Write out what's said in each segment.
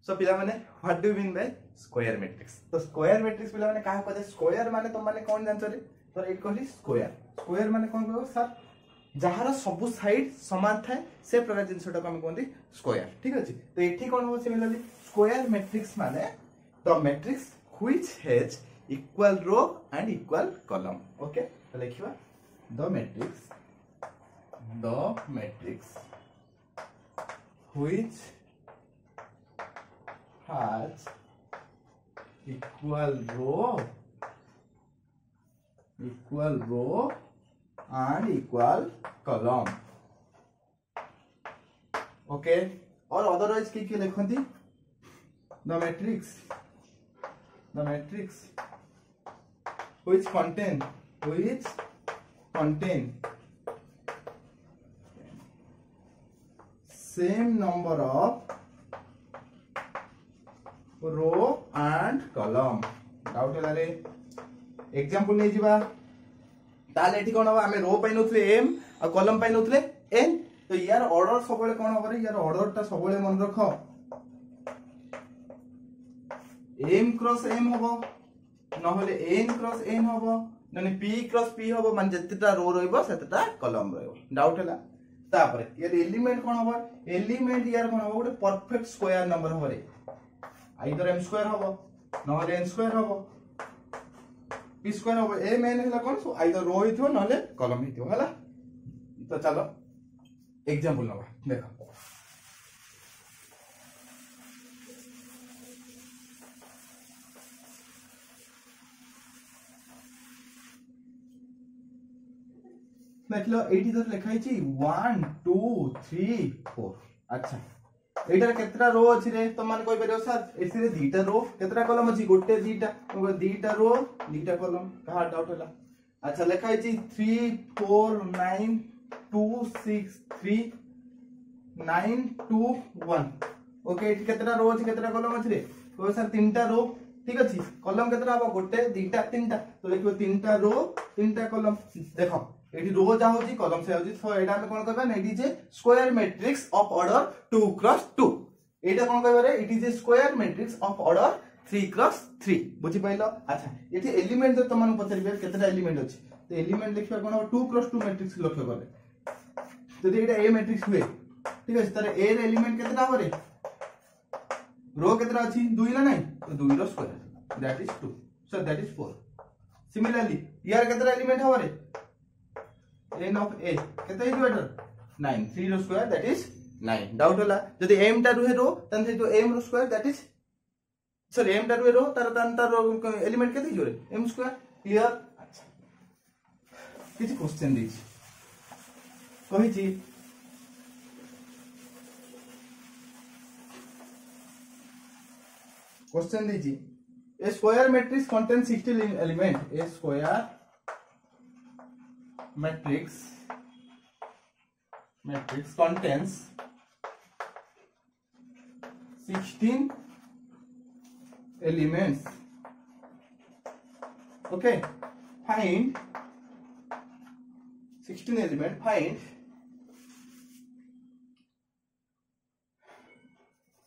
सो पिला माने what do you mean by square matrix तो स्क्वायर मैट्रिक्स पिला माने काहा कहते स्क्वायर माने तुम माने कोन जानछ रे तो एट कहली स्क्वायर स्क्वायर माने कोन कहबो सर जहार सब साइड समान थाए से प्रकार जिनसटा को हम कहंदी स्क्वायर ठीक अछि तो एठी कोन हो सिमिलरली स्क्वायर मैट्रिक्स माने the matrix which has equal row and equal column okay तो लिखिबा the matrix which has equal row and equal column okay और otherwise की लिखंती the matrix which contain same number of row and column doubt होला रे example नै जिबा ताले एठी कोन हो हमें रो पाइ नथले m और कॉलम पाइ नथले n तो यार ऑर्डर सबले कोन हो रे यार ऑर्डर ता सबले मन रखो m क्रॉस m होबो न होले n क्रॉस n होबो नने p क्रॉस p होबो मान जतेटा रो रहइबो सेतेटा कॉलम रहइबो डाउट होला तापर यार एलिमेंट कोन होबो एलिमेंट यार कोन होबो गोटे परफेक्ट स्क्वायर नंबर होबो रे आइदर m स्क्वायर होबो न होले n स्क्वायर होबो p स्क्वायर होबो m n हला कोन सो आइदर रो हिथिबो न होले कॉलम हिथिबो हला तो चलो एग्जांपल नबा देखो देखलो एटी तो लिखाई छी 1 2 3 4 अच्छा एटार केतरा रो अछि रे तो मान कोइ परियो सर एसी रे दीटा रो केतरा कॉलम अछि गोटे दीटा रो दीटा कॉलम कहा डाउट होला अच्छा लिखाई छी 3 4 9 2 6 3 9 2 1 ओके एटी केतरा रो अछि केतरा कॉलम अछि रे तो सर तीनटा रो ठीक अछि कॉलम केतरा हबो गोटे दीटा तीनटा तो लिखो तीनटा रो तीनटा कॉलम देखो एटी रो जा होजी कॉलम से होजी सो एटा में कोन कहबा ने it is a square matrix of order 2 cross 2 एटा कोन कहबा रे it is a square matrix of order 3 cross 3 बुझी पाइलो अच्छा एटी एलिमेंट जो तमन पचरिबे केतरा एलिमेंट अछि तो एलिमेंट लिखबा कोन 2 क्रॉस 2 मैट्रिक्स लक्ष्य करे जदि एटा ए मैट्रिक्स हुए ठीक अछि तारे ए रे एलिमेंट केतरा हो रे रो केतरा अछि 2 ना नहीं तो 2 row square that is 2 so that is 4 similarly यार केतरा एलिमेंट हो रे n of a केते is better 9 3 row square that is 9 doubt होला जदि m टा रुहे रो तन से तो m रो square that is sorry m टा रुहे रो तार रो एलिमेंट केते जोरे m स्क्वायर क्लियर अच्छा किछ क्वेश्चन दी कहि छी question the a square matrix contains 16 element a square matrix contains 16 elements okay find 16 element find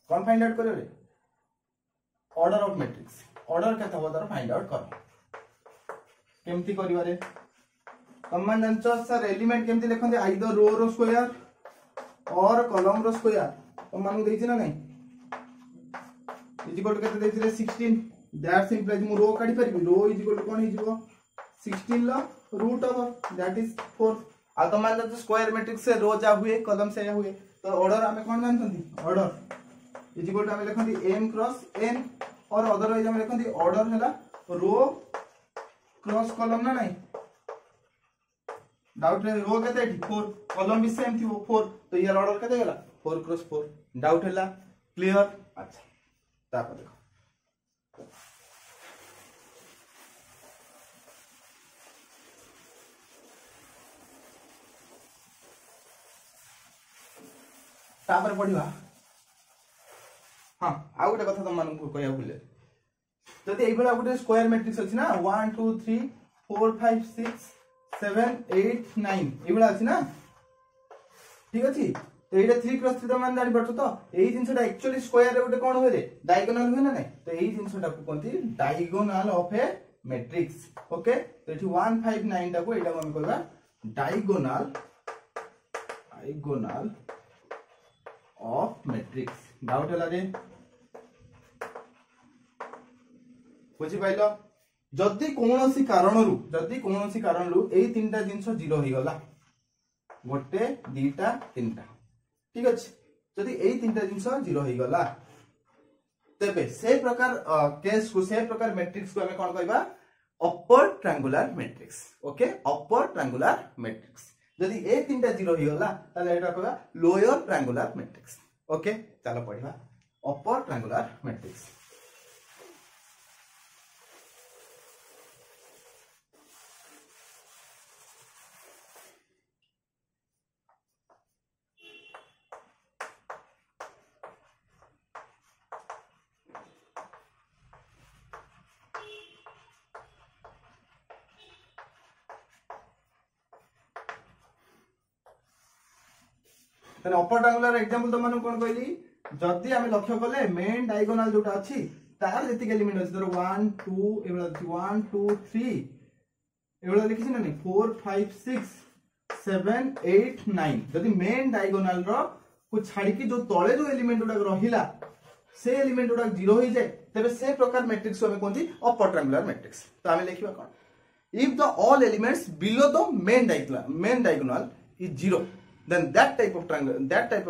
कौन फाइंड आउट करो रे ऑर्डर ऑफ मैट्रिक्स ऑर्डर केता हो तार फाइंड आउट करो केमती करिवा रे कमान जानचो सर एलिमेंट केमती लिखंदे आइदर रो रो स्क्वायर और कॉलम रो स्क्वायर तो मानु देछि ना नहीं इज इक्वल टू केते देछि रे 16 दैट इंप्लाइज मु रो काढी परबी रो इज इक्वल टू कोन हिजबो 16 ला रूट ओवर दैट इज 4 आ तो मान जानचो स्क्वायर मैट्रिक्स से रो जा हुए कॉलम से या हुए तो ऑर्डर हमें कोन जानथंदी ऑर्डर इज इक्वल टू हमें लिखंदी m क्रॉस n और अदरवाइज हमें लिखंदी ऑर्डर हला रो क्रॉस कॉलम ना नहीं डाउट रे रो केते 4 कॉलम भी सेम थी 4 तो यार ऑर्डर केते गेला 4 क्रॉस 4 डाउट हैला क्लियर अच्छा तापर देखो तापर पढिबा हां आ गोटे कथा त मानू कहया भूले जदि एई बेला गोटे स्क्वायर मैट्रिक्स अछि ना 1 2 3 4 5 6 7 8 9 एबला अछि ना ठीक अछि तो ये 3 क्रॉस 3 मान जानि परछो तो एई जिंसटा एक्चुअली स्क्वायर रे गोटे कोन होय रे डायगोनल होय ना नहीं तो एई जिंसटा को कोनती diagonal of a matrix okay तो एठी 159 टा को एटा हम कहबा डायगोनल ऑफ मैट्रिक्स डाउट हला रे बुझी पाइलो जदि कोनोसी कारणरू एई तीनटा जिंस जीरो होई गला गोटे दीटा तीनटा ठीक अछि जदि एई तीनटा जिंस जीरो होई गला तेबे से प्रकार केस को से प्रकार मैट्रिक्स को हमें कोन कहबा अपर ट्रायंगुलर मैट्रिक्स ओके अपर ट्रायंगुलर मैट्रिक्स जदि ए तीनटा जीरो होई गला ताले एटा कहबा लोअर ट्रायंगुलर मैट्रिक्स ओके चलो पढिबा अपर ट्रायंगुलर मैट्रिक्स तने अपर ट्रायंगुलर एग्जांपल तो मानु कोन कहली जदी हमें लक्ष्य कले मेन डायगोनल जोटा अछि तार जति एलिमेंट अछि धर 1 2 एबला 1 2 3 एबला लिखि छी ना 4 5 6 7 8 9 जदी मेन डायगोनल रो को छाडी की जो तळे जो एलिमेंट जोटा रहिला से एलिमेंट जोटा जीरो होई जाय तबे से प्रकार मैट्रिक्स को हमें कोनती अपर ट्रायंगुलर मैट्रिक्स तो हमें लिखिबा कोन if the all elements below the main diagonal is zero then that type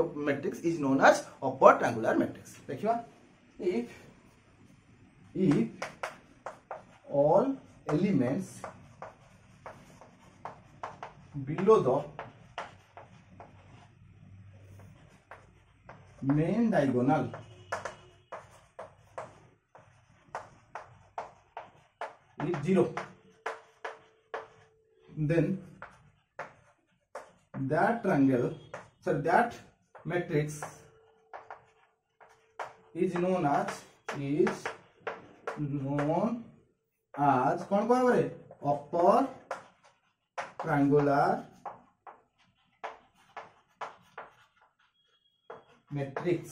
of matrix is known as upper triangular matrix देखिवा if all elements below the main diagonal is zero then that matrix is known as कौन कहबा रे अपर triangular matrix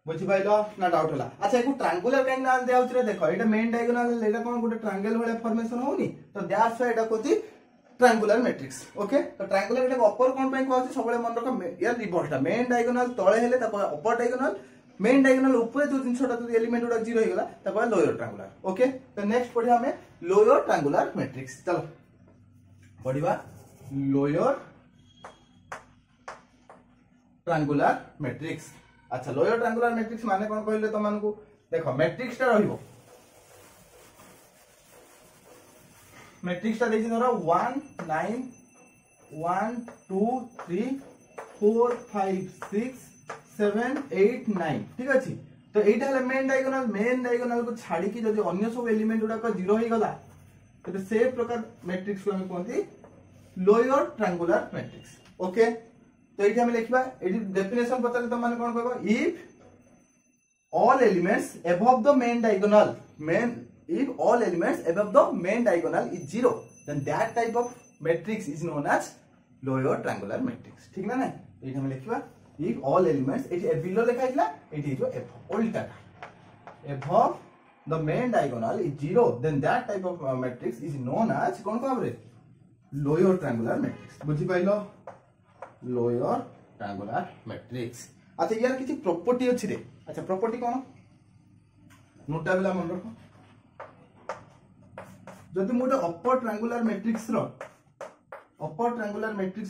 बुझी pilo ना doubt होला अच्छा एको triangular Kine नाम दे आउछ रे देखो एटा मेन डायगोनल एटा कोन गोटे ट्रायंगल वाला फॉर्मेशन होनी तो दैट्स व्हाई एटा कोती ट्रायंगुलर मैट्रिक्स ओके तो ट्रायंगुलर एटा अपर कोन पे कहछ सबले मन रख यार रिवर्सटा मेन डायगोनल तळे हेले ता अपर डायगोनल मेन डायगोनल ऊपर जो जिंसटा तो एलिमेंट उडा जीरो हो गला ता लोअर ट्रायंगुलर ओके तो नेक्स्ट पढिया हमें लोअर ट्रायंगुलर मैट्रिक्स चलो पढिबा लोअर ट्रायंगुलर मैट्रिक्स अच्छा लोअर ट्रायंगुलर मैट्रिक्स माने कोन कहले त मानकू देखो मैट्रिक्स टा रहिबो मैट्रिक्स ता देखि धरो 1 9 1 2 3 4 5 6 7 8 9 ठीक अछि तो एटा हले मेन डायगोनल को छाडी की जदी अन्य सब एलिमेंट उडा को जीरो हो गला तो से प्रकार मैट्रिक्स को हम कोनती लोअर ट्रायंगुलर मैट्रिक्स ओके तो एठी हम लिखबा एठी डेफिनेशन पताले त माने कोन कहबो if all elements above the main diagonal if all elements above the main diagonal is zero then that type of matrix is known as lower triangular matrix ठीक ना नहीं एठी हम लिखबा if all elements एठी below लिखा हिला एठी जो above उल्टा above the main diagonal is zero then that type of matrix is known as कोन कहबरे lower triangular matrix बुझी पाइलो lower triangular matrix अच्छा यार किछि प्रॉपर्टी अछि रे अच्छा प्रॉपर्टी कोन नोटा बेला मन रखो जदि मोटे अपर ट्रायंगुलर मैट्रिक्स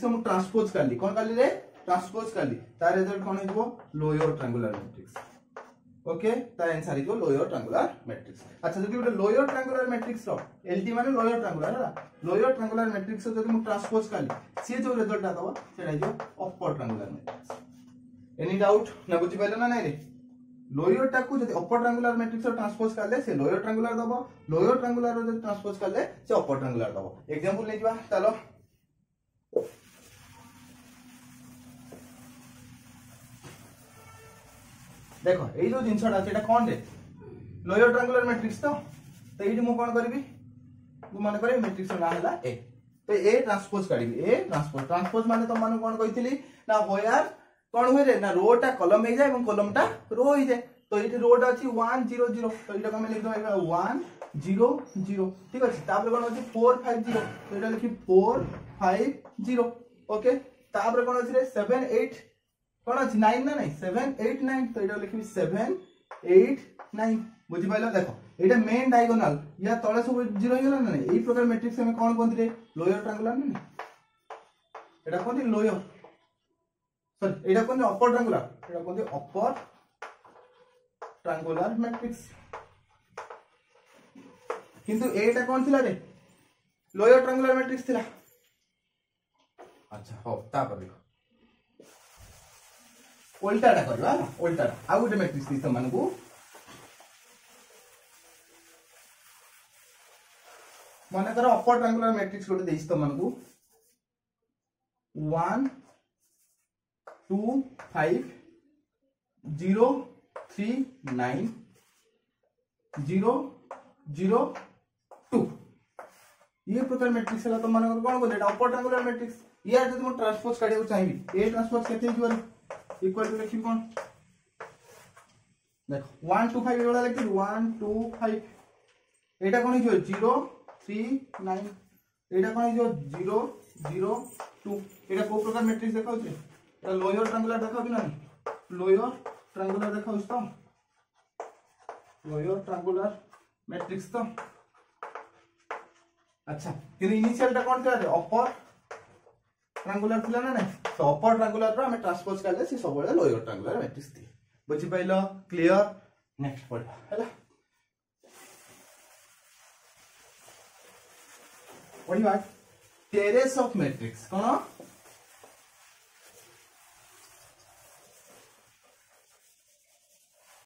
मु ट्रांसपोज करली कोन करली रे ट्रांसपोज करली तार रिजल्ट कोन हिबो लोअर ट्रायंगुलर मैट्रिक्स ओके तार आंसर हिबो लोअर ट्रायंगुलर मैट्रिक्स अच्छा जदि मोटे लोअर ट्रायंगुलर मैट्रिक्स एलटी माने लोअर ट्रायंगुलर है लोअर ट्रायंगुलर मैट्रिक्स जदि मु ट्रांसपोज करली से जो रिजल्ट आतो सेटा हिबो upper triangular matrix any doubt ना बुझी पाइलो ना नै रे लोअर टाकू जदि अपर ट्रायंगुलर मैट्रिक्स ट्रांसपोज करले से लोअर ट्रायंगुलर दबो लोअर ट्रायंगुलर जदि ट्रांसपोज करले से अपर ट्रायंगुलर दबो एग्जांपल ले जबा चलो देखो ए जो जिंसटा सेटा कोन रे लोअर ट्रायंगुलर मैट्रिक्स तो एठी मु कोन करबी मु माने करे मैट्रिक्स ना हला ए तो ए ट्रांसपोज काढी ए ट्रांसपोज ट्रांसपोज माने तो माने कोन कहितली ना होयार कोन होय रे ना रो टा कॉलम हे जाय एवं कॉलम टा रो हे जाय तो इठी रो टा अछि 1 0 0 तो इटा हम लिख दो 1 0 0 ठीक अछि तापर कोन अछि 4 5 0 तो इटा लिखि 4 5 0 ओके तापर कोन अछि रे 7 8 कोन अछि 9 ना नहीं 7 8 9 तो इटा लिखि 7 8 9 बुझि पाइलो देखो एटा मेन डायगोनल या तळे सब 0 हे गेला ना नहीं एई प्रकार मैट्रिक्स हम कोन कोन रे लोअर ट्रायंगुलर ना नहीं एटा कोन लोअर सॉरी एटा कोन अपर ट्रायंगुलर एटा कोन अपर ट्रायंगुलर मैट्रिक्स किंतु एटा कोन थिला रे लोअर ट्रायंगुलर मैट्रिक्स थिला अच्छा हो तापर देखो उल्टाटा करबा उल्टाटा आ गुटे मैट्रिक्स दिस मानकू माने कर अपर ट्रायंगुलर मैट्रिक्स गोटे देइछ तो मानकू 1 2 5 0 3 9 0 0 2 ये प्रकार मैट्रिक्स है तो मानकर कोन बोले अपर ट्रायंगुलर मैट्रिक्स या जदि म ट्रांसपोज काढियो चाहिबी ए ट्रांसपोज केते हिजो इक्वल टू लिखि कोन देखो 1 2 5 एवला लिखि 1 2 5 एटा कोन हिजो 0 3 9 एटा कोन हिजो 0 0 2 एटा को प्रकार मैट्रिक्स देखाउ छै एटा लोअर ट्रायंगुलर देखाउ ना लोअर ट्रायंगुलर देखाउ तो लोअर ट्रायंगुलर मैट्रिक्स तो अच्छा कि इनिशियल टा कोन था अपर ट्रायंगुलर थिला ना नहीं तो अपर ट्रायंगुलर रो हम ट्रांसपोज करले से सब बळे लोअर ट्रायंगुलर मैट्रिक्स थी बुझि पाइलो क्लियर नेक्स्ट पढा हैला पढिबा टेरेस ऑफ मैट्रिक्स कोन